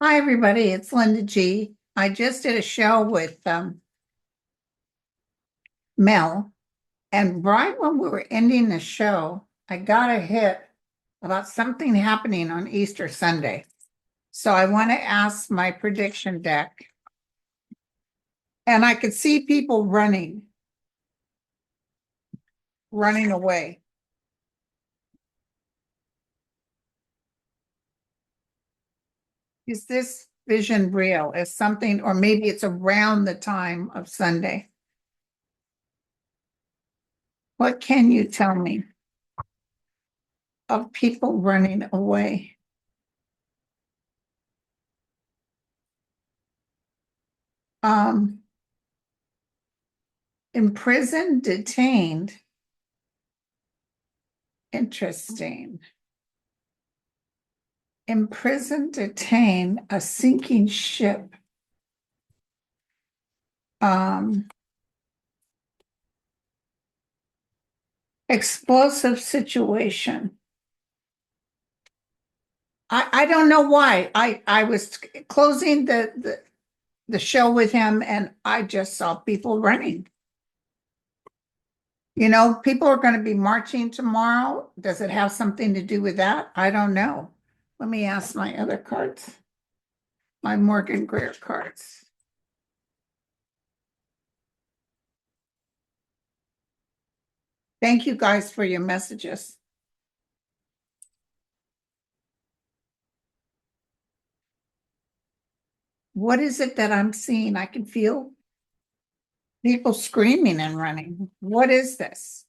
Hi, everybody. It's Linda G. I just did a show with Mel, and right when we were ending the show, I got a hit about something happening on Easter Sunday. So I want to ask my prediction deck, and I could see people running away. Is this vision real? Is something, or maybe it's around the time of Sunday? What can you tell me of people running away? Um, Imprisoned, detained. Interesting. Imprisoned, detained, a sinking ship. Um, Explosive situation. I don't know why. I was closing the show with him and I just saw people running. You know, people are going to be marching tomorrow. Does it have something to do with that? I don't know. Let me ask my other cards, my Morgan Greer cards. Thank you guys for your messages. What is it that I'm seeing? I can feel people screaming and running. What is this?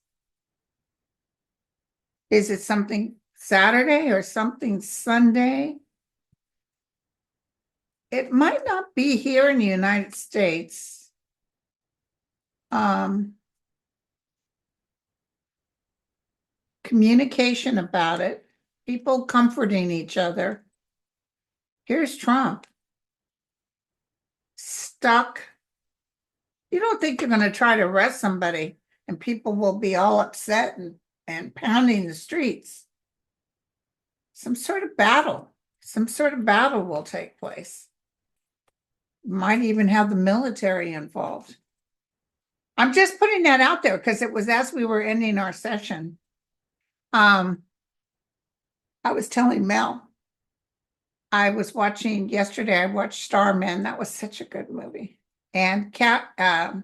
Is it something Saturday or something Sunday? It might not be here in the United States. Communication about it, people comforting each other. Here's Trump. Stuck. You don't think you're going to try to arrest somebody and people will be all upset and pounding the streets. Some sort of battle will take place. Might even have the military involved. I'm just putting that out there because it was as we were ending our session. I was telling Mel, I was watching yesterday, I watched Starman. That was such a good movie. And Karen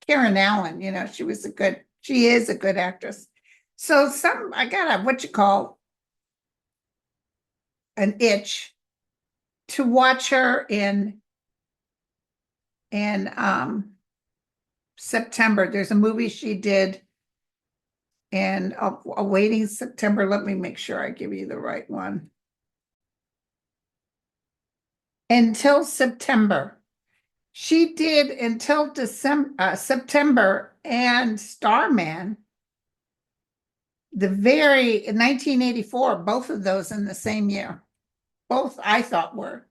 Allen, you know, she is a good actress. So I got what you call an itch to watch her in September. There's a movie she did in Awaiting September. Let me make sure I give you the right one. Until September. She did until September and Starman, the very 1984, both of those in the same year. Both I thought were.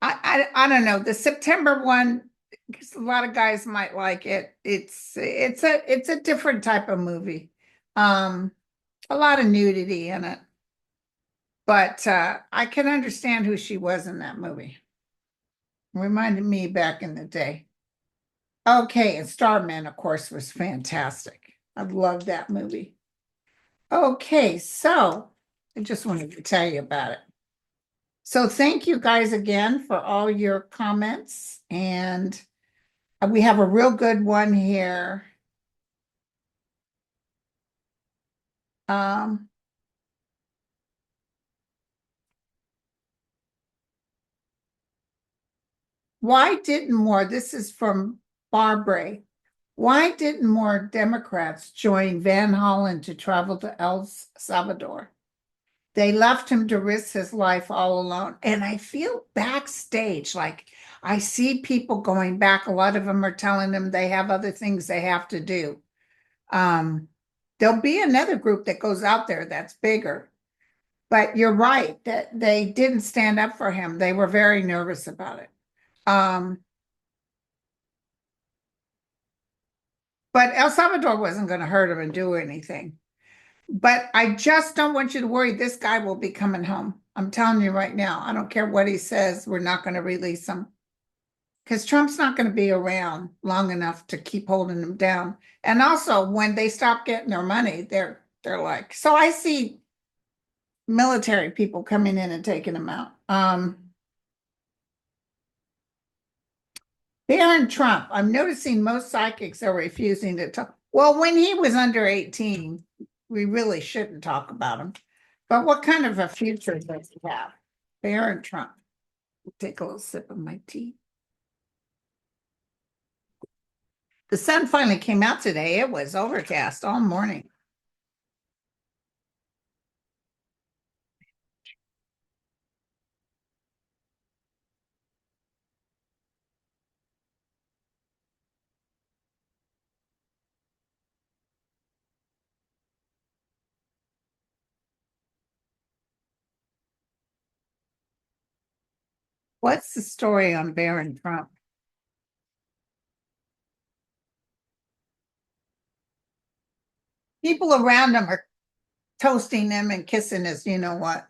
I don't know. The September one, because a lot of guys might like it. It's a different type of movie. A lot of nudity in it. But I can understand who she was in that movie. Reminded me back in the day. Okay, and Starman, of course, was fantastic. I loved that movie. Okay, so I just wanted to tell you about it. So thank you guys again for all your comments. And we have a real good one here. Um, why didn't more, this is from Barbara, why didn't more Democrats join Van Hollen to travel to El Salvador? They left him to risk his life all alone. And I feel backstage, like I see people going back. A lot of them are telling them they have other things they have to do. There'll be another group that goes out there that's bigger. But you're right that they didn't stand up for him. They were very nervous about it. But El Salvador wasn't going to hurt him and do anything. But I just don't want you to worry. This guy will be coming home. I'm telling you right now. I don't care what he says. We're not going to release him because Trump's not going to be around long enough to keep holding him down. And also, when they stop getting their money, they're like. So I see military people coming in and taking him out. Barron Trump. I'm noticing most psychics are refusing to talk. Well, when he was under 18, we really shouldn't talk about him. But what kind of a future does he have? Barron Trump. Take a little sip of my tea. The sun finally came out today. It was overcast all morning. What's the story on Barron Trump? People around him are toasting him and kissing his, you know what?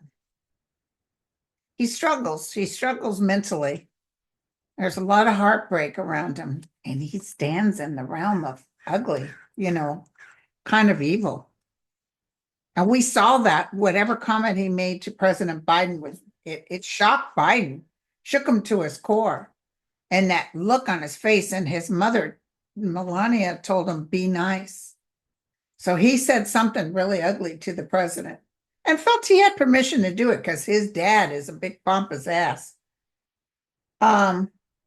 He struggles. He struggles mentally. There's a lot of heartbreak around him, and he stands in the realm of ugly, kind of evil. And we saw that whatever comment he made to President Biden it shocked Biden, shook him to his core. And that look on his face, and his mother, Melania, told him, be nice. So he said something really ugly to the president and felt he had permission to do it because his dad is a big pompous ass.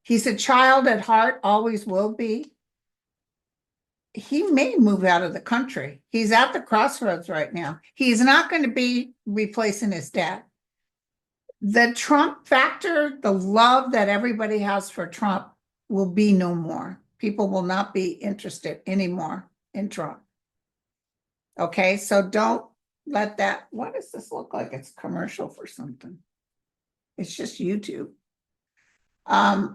He's a child at heart, always will be. He may move out of the country. He's at the crossroads right now. He's not going to be replacing his dad. The Trump factor, the love that everybody has for Trump will be no more. People will not be interested anymore in Trump. Okay, so don't let that. What does this look like? It's a commercial for something. It's just YouTube. I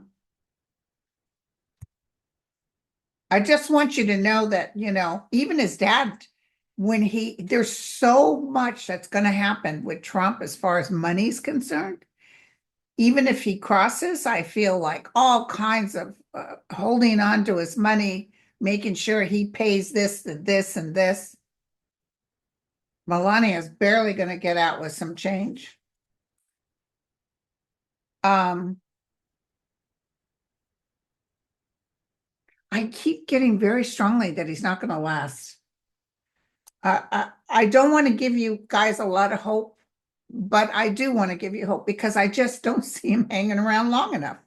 just want you to know that, even his dad, there's so much that's going to happen with Trump as far as money's concerned. Even if he crosses, I feel like all kinds of holding on to his money, making sure he pays this and this and this. Melania is barely going to get out with some change. I keep getting very strongly that he's not going to last. I don't want to give you guys a lot of hope, but I do want to give you hope because I just don't see him hanging around long enough.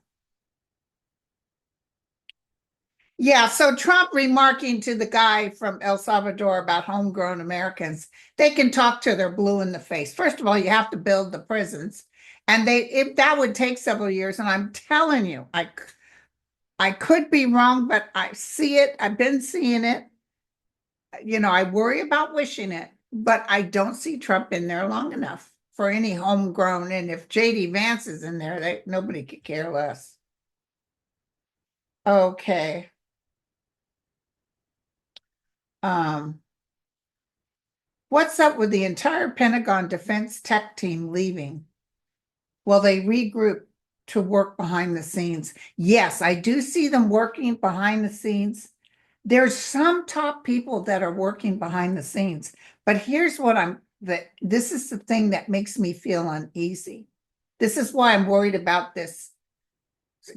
Yeah, so Trump remarking to the guy from El Salvador about homegrown Americans, they can talk till they're blue in the face. First of all, you have to build the prisons, and if that would take several years. And I'm telling you, I could be wrong, but I see it. I've been seeing it. I worry about wishing it, but I don't see Trump in there long enough for any homegrown. And if JD Vance is in there, nobody could care less. Okay. What's up with the entire Pentagon defense tech team leaving? Well, they regroup to work behind the scenes. Yes, I do see them working behind the scenes. There's some top people that are working behind the scenes, but here's what this is the thing that makes me feel uneasy. This is why I'm worried about this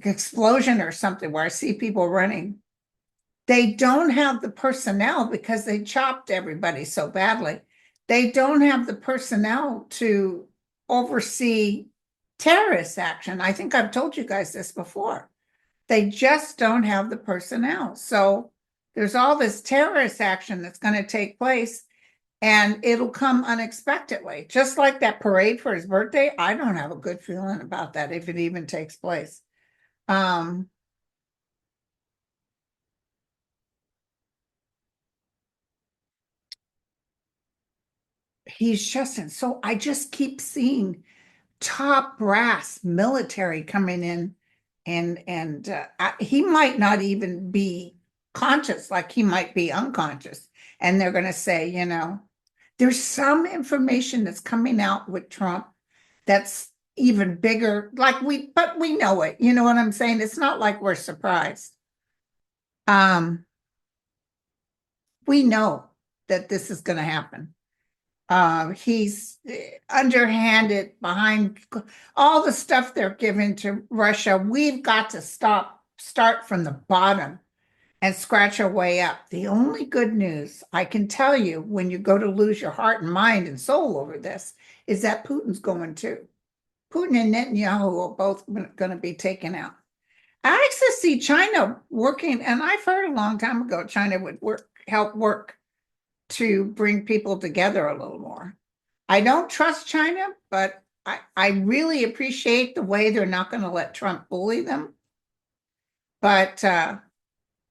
explosion or something where I see people running. They don't have the personnel because they chopped everybody so badly. They don't have the personnel to oversee terrorist action. I think I've told you guys this before. They just don't have the personnel. So there's all this terrorist action that's going to take place, and it'll come unexpectedly. Just like that parade for his birthday, I don't have a good feeling about that if it even takes place. He's just in. So I just keep seeing top brass military coming in, and he might not even be conscious, like he might be unconscious. And they're going to say, There's some information that's coming out with Trump that's even bigger, but we know it. You know what I'm saying? It's not like we're surprised. We know that this is going to happen. He's underhanded behind all the stuff they're giving to Russia. We've got to start from the bottom and scratch our way up. The only good news I can tell you when you go to lose your heart and mind and soul over this is that Putin's going too. Putin and Netanyahu are both going to be taken out. I actually see China working, and I've heard a long time ago China would help work to bring people together a little more. I don't trust China, but I really appreciate the way they're not going to let Trump bully them. But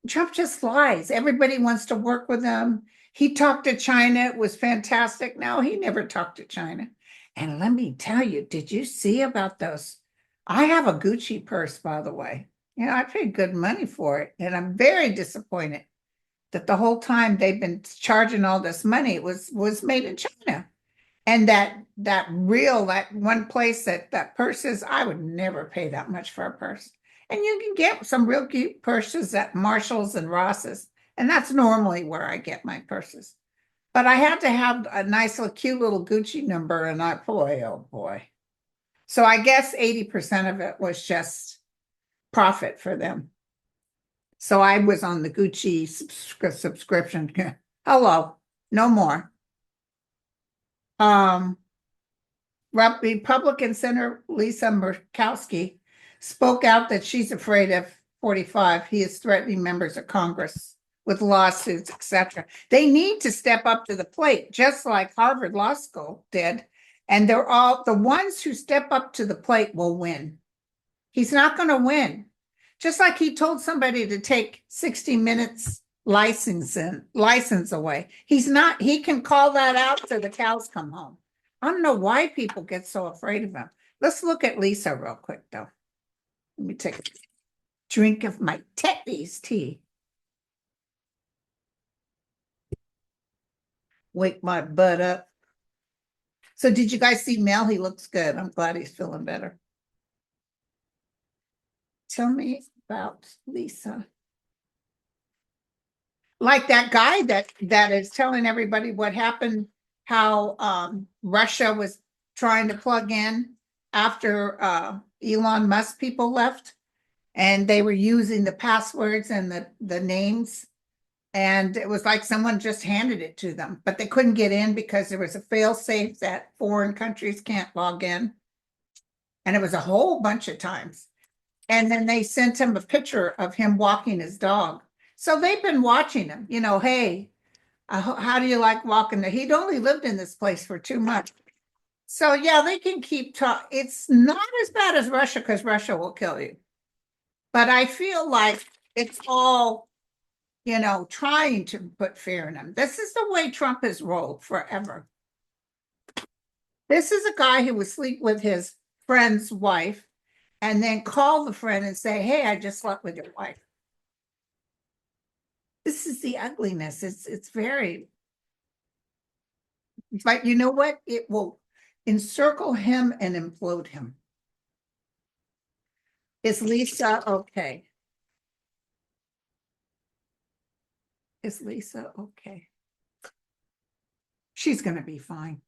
Trump just lies. Everybody wants to work with him. He talked to China. It was fantastic. No, he never talked to China. And let me tell you, did you see about those? I have a Gucci purse, by the way. You know, I paid good money for it. And I'm very disappointed that the whole time they've been charging all this money, it was made in China. And that one place that purse is, I would never pay that much for a purse. And you can get some real cute purses at Marshalls and Ross's. And that's normally where I get my purses. But I had to have a nice little cute little Gucci number, and boy, oh boy. So I guess 80% of it was just profit for them. So I was on the Gucci subscription. Hello, no more. Republican Senator Lisa Murkowski spoke out that she's afraid of 45. He is threatening members of Congress with lawsuits, etc. They need to step up to the plate, just like Harvard Law School did. And they're all the ones who step up to the plate will win. He's not going to win. Just like he told somebody to take 60 Minutes license away. He can call that out till the cows come home. I don't know why people get so afraid of him. Let's look at Lisa real quick, though. Let me take a drink of my Teddy's tea. Wake my butt up. So did you guys see Mel? He looks good. I'm glad he's feeling better. Tell me about Lisa. Like that guy that is telling everybody what happened, how Russia was trying to plug in after Elon Musk people left, and they were using the passwords and the names, and it was like someone just handed it to them, but they couldn't get in because there was a fail-safe that foreign countries can't log in, and it was a whole bunch of times. And then they sent him a picture of him walking his dog. So they've been watching him, you know, hey, how do you like walking there? He'd only lived in this place for 2 months. So yeah, they can keep talking. It's not as bad as Russia because Russia will kill you. But I feel like it's all, you know, trying to put fear in him. This is the way Trump has rolled forever. This is a guy who would sleep with his friend's wife and then call the friend and say, hey, I just slept with your wife. This is the ugliness. It's very, but you know what? It will encircle him and implode him. Is Lisa okay? Is Lisa okay? She's going to be fine.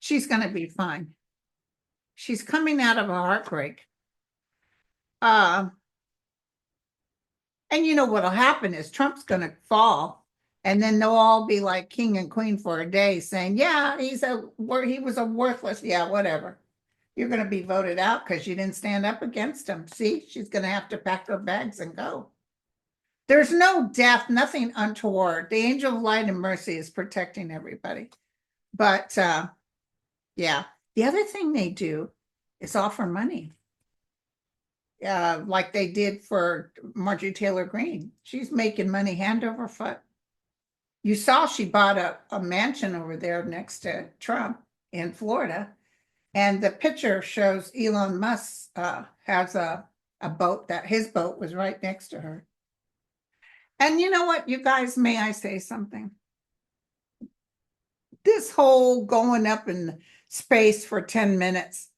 She's going to be fine. She's coming out of a heartbreak. And you know what'll happen is Trump's going to fall, and then they'll all be like king and queen for a day saying, yeah, he was a worthless, yeah, whatever. You're going to be voted out because you didn't stand up against him. See, she's going to have to pack her bags and go. There's no death, nothing untoward. The angel of light and mercy is protecting everybody. But yeah, the other thing they do is offer money. Like they did for Marjorie Taylor Greene. She's making money hand over foot. You saw she bought a mansion over there next to Trump in Florida. And the picture shows Elon Musk has a boat that his boat was right next to her. And you know what, you guys, may I say something? this whole going up in space for 10 minutes.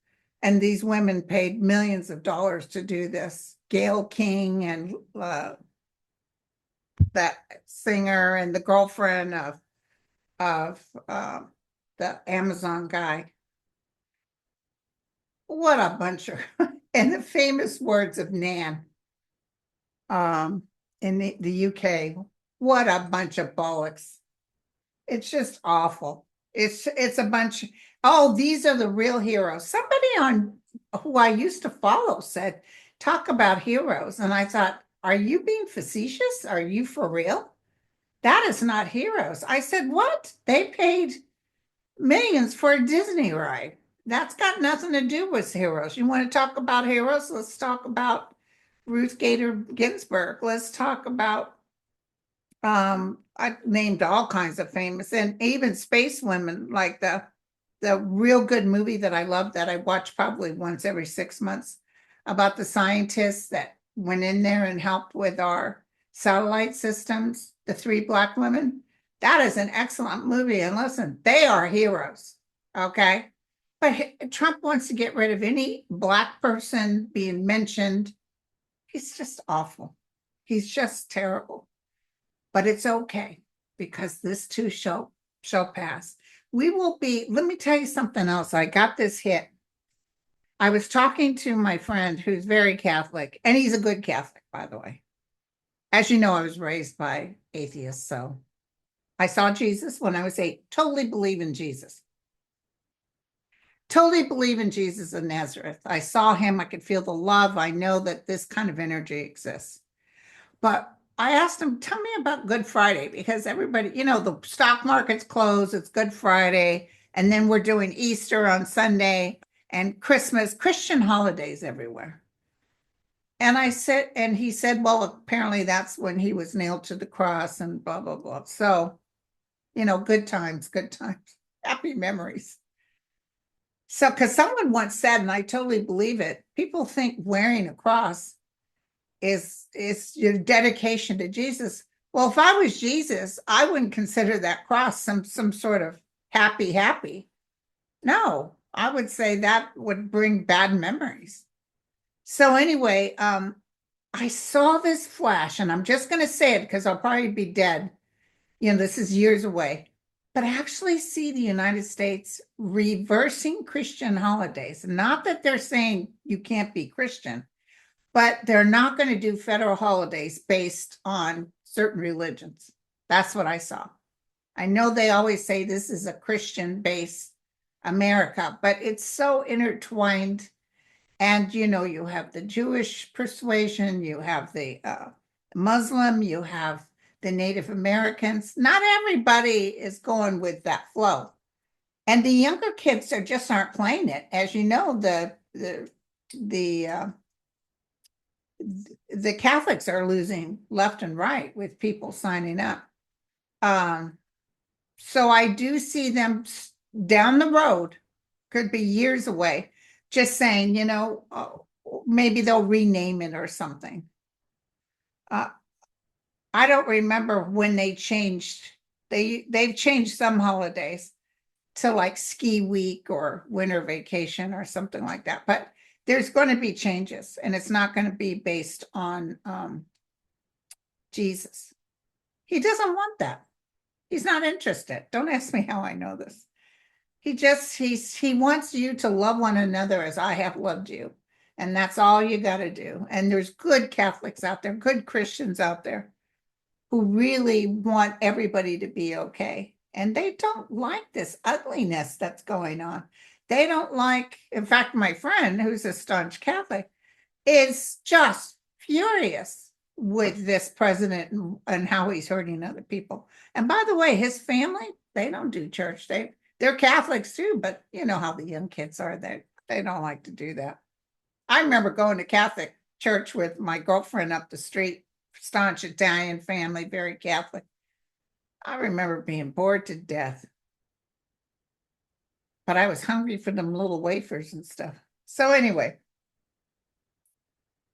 And these women paid millions of dollars to do this. Gail King and that singer and the girlfriend of the Amazon guy. What a bunch of, and the famous words of Nan in the UK, what a bunch of bollocks. It's just awful. It's a bunch. Oh, these are the real heroes. Somebody on who I used to follow said, talk about heroes. And I thought, are you being facetious? Are you for real? That is not heroes. I said, what? They paid millions for a Disney ride. That's got nothing to do with heroes. You want to talk about heroes? Let's talk about Ruth Gator Ginsburg. Let's talk about I named all kinds of famous and even space women, like the real good movie that I love that I watch probably once every 6 months about the scientists that went in there and helped with our satellite systems, the 3 Black women. That is an excellent movie. And listen, they are heroes. Okay. But Trump wants to get rid of any Black person being mentioned. He's just awful. He's just terrible. But it's okay because this too shall pass. We will be, let me tell you something else. I got this hit. I was talking to my friend who's very Catholic, and he's a good Catholic, by the way. As you know, I was raised by atheists, so I saw Jesus when I was 8. Totally believe in Jesus. Totally believe in Jesus of Nazareth. I saw him. I could feel the love. I know that this kind of energy exists. But I asked him, tell me about Good Friday, because everybody, the stock market's closed, it's Good Friday, and then we're doing Easter on Sunday and Christmas, Christian holidays everywhere. And he said, well, apparently that's when he was nailed to the cross and blah, blah, blah. So, good times, happy memories. So, because someone once said, and I totally believe it, people think wearing a cross is your dedication to Jesus. Well, if I was Jesus, I wouldn't consider that cross some sort of happy. No, I would say that would bring bad memories. So anyway, I saw this flash, and I'm just going to say it because I'll probably be dead. This is years away. But I actually see the United States reversing Christian holidays. Not that they're saying you can't be Christian, but they're not going to do federal holidays based on certain religions. That's what I saw. I know they always say this is a Christian-based America, but it's so intertwined. And, you have the Jewish persuasion, you have the Muslim, you have the Native Americans. Not everybody is going with that flow. And the younger kids aren't playing it. As you know, the Catholics are losing left and right with people signing up. So I do see them down the road, could be years away, just saying, maybe they'll rename it or something. I don't remember when they changed. They've changed some holidays to like ski week or winter vacation or something like that. But there's going to be changes, and it's not going to be based on Jesus. He doesn't want that. He's not interested. Don't ask me how I know this. He wants you to love one another as I have loved you. And that's all you got to do. And there's good Catholics out there, good Christians out there who really want everybody to be okay. And they don't like this ugliness that's going on. They don't like, in fact, my friend, who's a staunch Catholic, is just furious with this president and how he's hurting other people. And by the way, his family, they don't do church. They're Catholics too, but you know how the young kids are. They don't like to do that. I remember going to Catholic church with my girlfriend up the street, staunch Italian family, very Catholic. I remember being bored to death. But I was hungry for them little wafers and stuff. So anyway,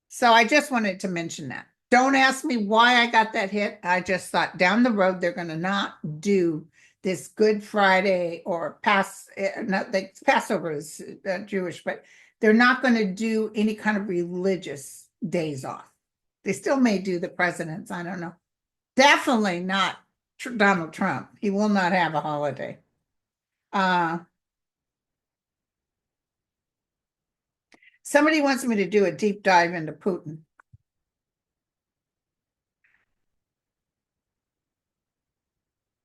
so I just wanted to mention that. Don't ask me why I got that hit. I just thought down the road, they're going to not do this Good Friday or not, like Passover is Jewish, but they're not going to do any kind of religious days off. They still may do the president's, I don't know. Definitely not Donald Trump. He will not have a holiday. Uh, Somebody wants me to do a deep dive into Putin.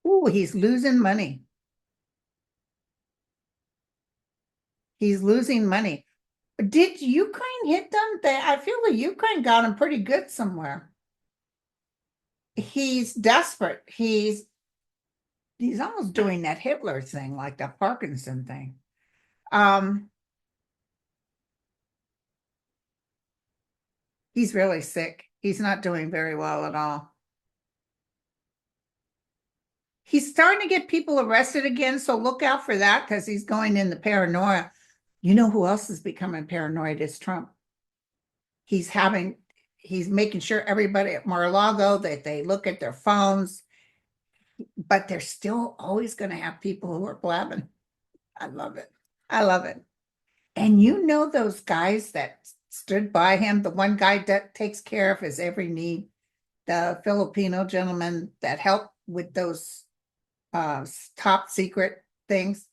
Ooh, he's losing money. He's losing money. Did Ukraine hit them? I feel the Ukraine got him pretty good somewhere. He's desperate. He's almost doing that Hitler thing, like the Parkinson thing. He's really sick. He's not doing very well at all. He's starting to get people arrested again, so look out for that because he's going in the paranoia. You know who else is becoming paranoid is Trump. He's making sure everybody at Mar-a-Lago that they look at their phones, but they're still always going to have people who are blabbing. I love it. I love it. And you know those guys that stood by him, the one guy that takes care of his every need, the Filipino gentleman that helped with those top secret things.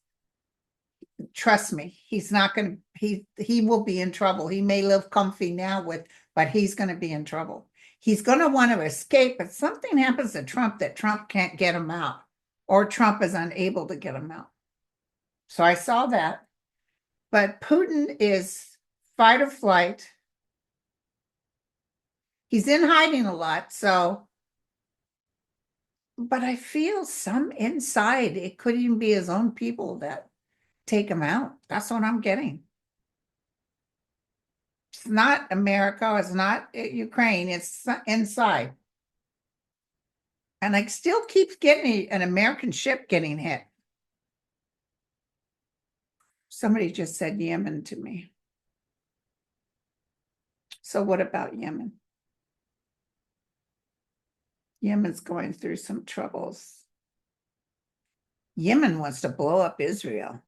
Trust me, he's not going to, he will be in trouble. He may live comfy now but he's going to be in trouble. He's going to want to escape, but something happens to Trump that Trump can't get him out, or Trump is unable to get him out. So I saw that. But Putin is fight or flight. He's in hiding a lot, so, but I feel some inside, it could even be his own people that take him out. That's what I'm getting. It's not America, it's not Ukraine, it's inside. And I still keep getting an American ship getting hit. Somebody just said Yemen to me. So what about Yemen? Yemen's going through some troubles. Yemen wants to blow up Israel.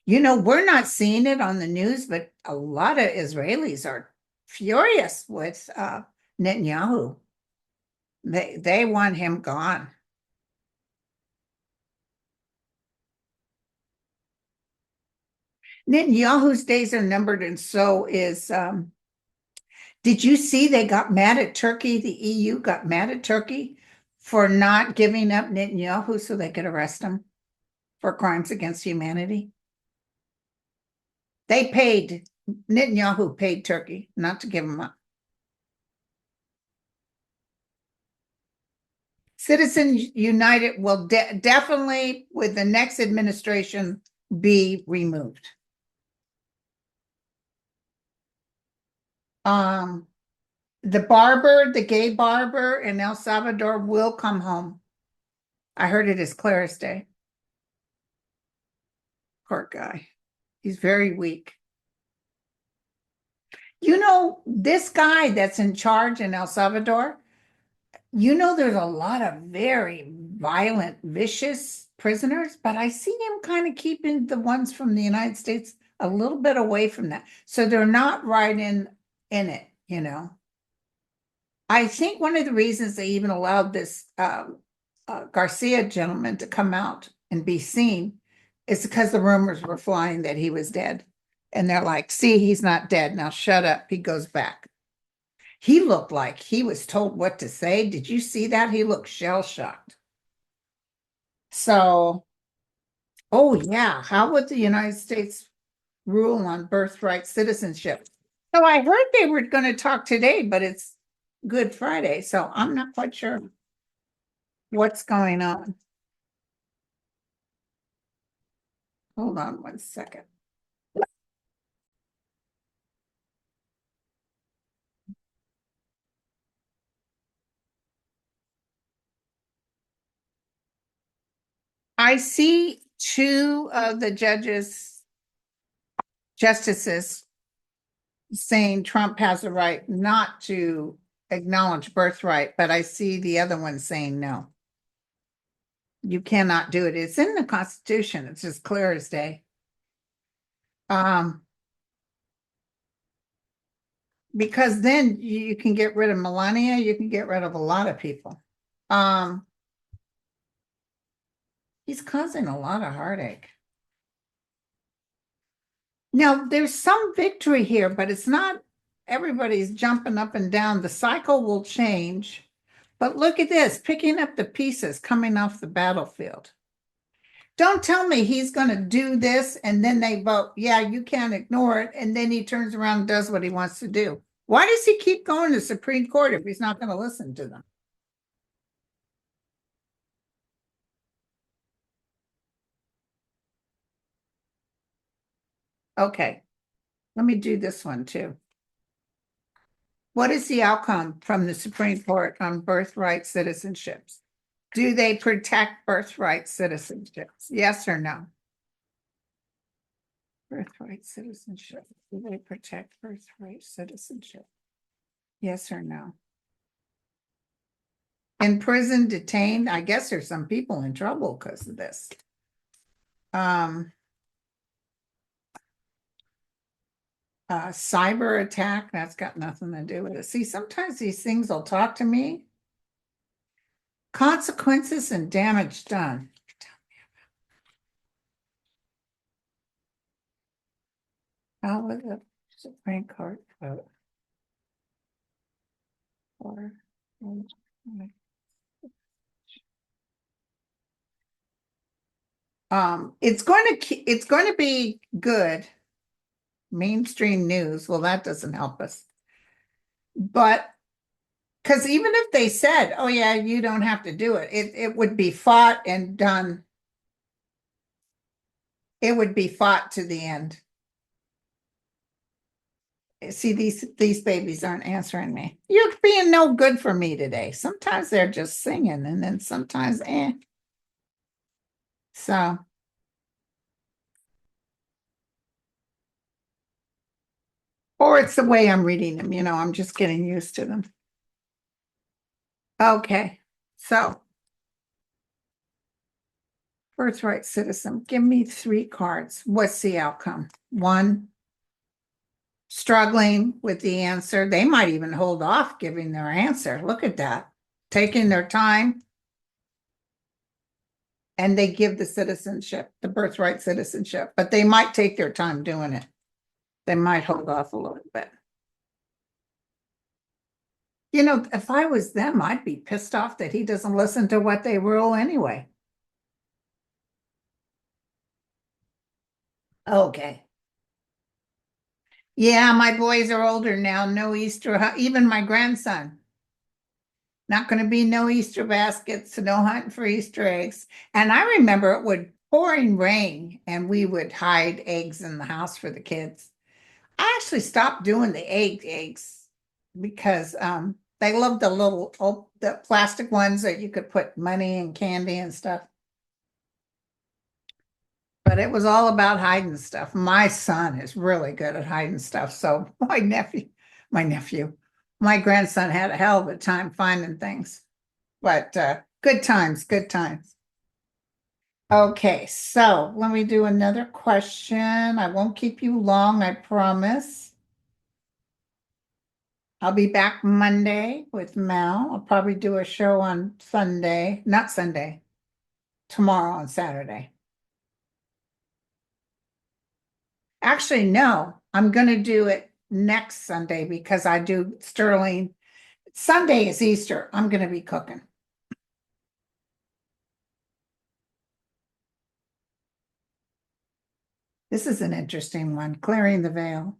You know, we're not seeing it on the news, but a lot of Israelis are furious with Netanyahu. They want him gone. Netanyahu's days are numbered, and so is. Did you see they got mad at Turkey? The EU got mad at Turkey for not giving up Netanyahu so they could arrest him for crimes against humanity. Netanyahu paid Turkey not to give him up. Citizens United will definitely, with the next administration, be removed. The gay barber in El Salvador will come home. I heard it is Clara's Day. Poor guy. He's very weak. You know, this guy that's in charge in El Salvador, you know, there's a lot of very violent, vicious prisoners, but I see him kind of keeping the ones from the United States a little bit away from that. So they're not right in it, you know. I think one of the reasons they even allowed this Garcia gentleman to come out and be seen is because the rumors were flying that he was dead. And they're like, see, he's not dead. Now shut up. He goes back. He looked like he was told what to say. Did you see that? He looked shell-shocked. So, oh yeah, how would the United States rule on birthright citizenship? So I heard they were going to talk today, but it's Good Friday, so I'm not quite sure what's going on. Hold on one second. I see two of the justices saying Trump has a right not to acknowledge birthright, but I see the other one saying no. You cannot do it. It's in the Constitution. It's as clear as day. Because then you can get rid of Melania, you can get rid of a lot of people. He's causing a lot of heartache. Now, there's some victory here, but it's not everybody's jumping up and down. The cycle will change. But look at this, picking up the pieces coming off the battlefield. Don't tell me he's going to do this and then they vote, yeah, you can't ignore it. And then he turns around and does what he wants to do. Why does he keep going to the Supreme Court if he's not going to listen to them? Okay, let me do this one too. What is the outcome from the Supreme Court on birthright citizenships? Do they protect birthright citizenships? Yes or no? Birthright citizenship. Do they protect birthright citizenship? Yes or no? In prison, detained, I guess there's some people in trouble because of this. Cyber attack, that's got nothing to do with it. See, sometimes these things will talk to me. Consequences and damage done. How would the Supreme Court vote? It's going to be good. Mainstream news, well, that doesn't help us. But because even if they said, oh yeah, you don't have to do it, it would be fought and done. It would be fought to the end. See, these babies aren't answering me. You're being no good for me today. Sometimes they're just singing and then sometimes So or it's the way I'm reading them, I'm just getting used to them. Okay, so birthright citizen, give me 3 cards. What's the outcome? 1, struggling with the answer. They might even hold off giving their answer. Look at that, taking their time. And they give the citizenship, the birthright citizenship, but they might take their time doing it. They might hold off a little bit. If I was them, I'd be pissed off that he doesn't listen to what they rule anyway. Okay. Yeah, my boys are older now. No Easter, even my grandson. Not going to be no Easter baskets, no hunting for Easter eggs. And I remember it would pouring rain and we would hide eggs in the house for the kids. I actually stopped doing the eggs because they loved the little the plastic ones that you could put money and candy and stuff. But it was all about hiding stuff. My son is really good at hiding stuff. So my grandson had a hell of a time finding things. But good times, good times. Okay, so let me do another question. I won't keep you long, I promise. I'll be back Monday with Mel. I'll probably do a show on Sunday, not Sunday, tomorrow on Saturday. Actually, no, I'm going to do it next Sunday because I do Sterling. Sunday is Easter. I'm going to be cooking. This is an interesting one, clearing the veil.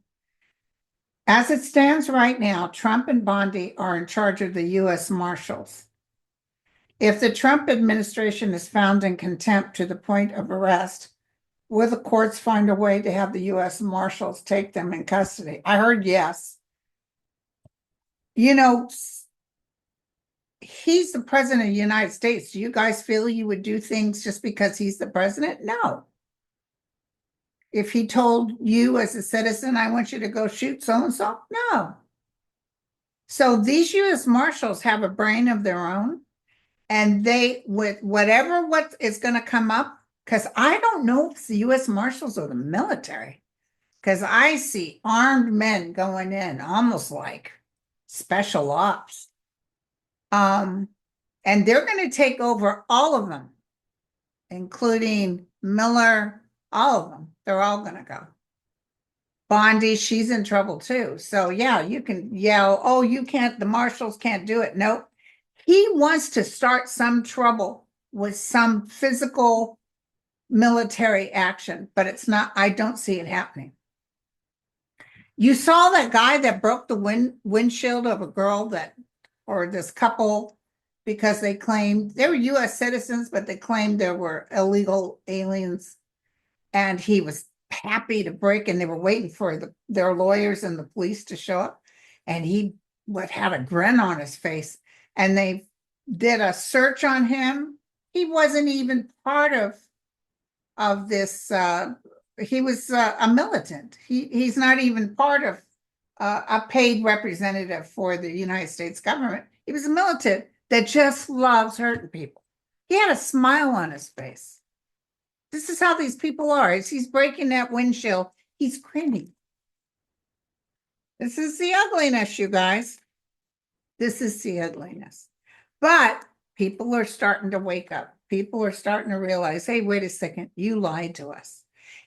As it stands right now, Trump and Bondi are in charge of the U.S. Marshals. If the Trump administration is found in contempt to the point of arrest, will the courts find a way to have the U.S. Marshals take them in custody? I heard yes. He's the president of the United States. Do you guys feel you would do things just because he's the president? No. If he told you as a citizen, I want you to go shoot so-and-so, no. So these U.S. Marshals have a brain of their own. And they, with whatever what is going to come up, because I don't know if it's the US Marshals or the military, because I see armed men going in almost like special ops. And they're going to take over all of them, including Miller, all of them. They're all going to go. Bondi, she's in trouble too. So yeah, you can yell, oh, you can't, the marshals can't do it. Nope. He wants to start some trouble with some physical military action, but it's not, I don't see it happening. You saw that guy that broke the windshield of a girl that, or this couple, because they claimed they were US citizens, but they claimed there were illegal aliens. And he was happy to break, and they were waiting for their lawyers and the police to show up. And he had a grin on his face. And they did a search on him. He wasn't even part of this. He was a militant. He's not even part of a paid representative for the United States government. He was a militant that just loves hurting people. He had a smile on his face. This is how these people are. As he's breaking that windshield, he's grinning. This is the ugliness, you guys. This is the ugliness. But people are starting to wake up. People are starting to realize, hey, wait a second, you lied to us.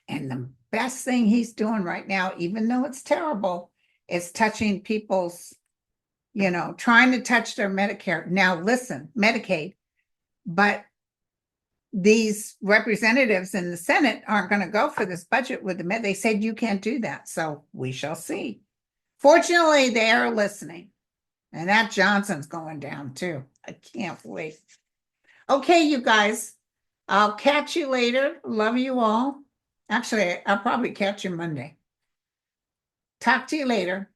And the best thing he's doing right now, even though it's terrible, is touching people's, trying to touch their Medicare. Now, listen, Medicaid, but these representatives in the Senate aren't going to go for this budget with the Med. They said you can't do that. So we shall see. Fortunately, they are listening. And that Johnson's going down too. I can't wait. Okay, you guys, I'll catch you later. Love you all. Actually, I'll probably catch you Monday. Talk to you later.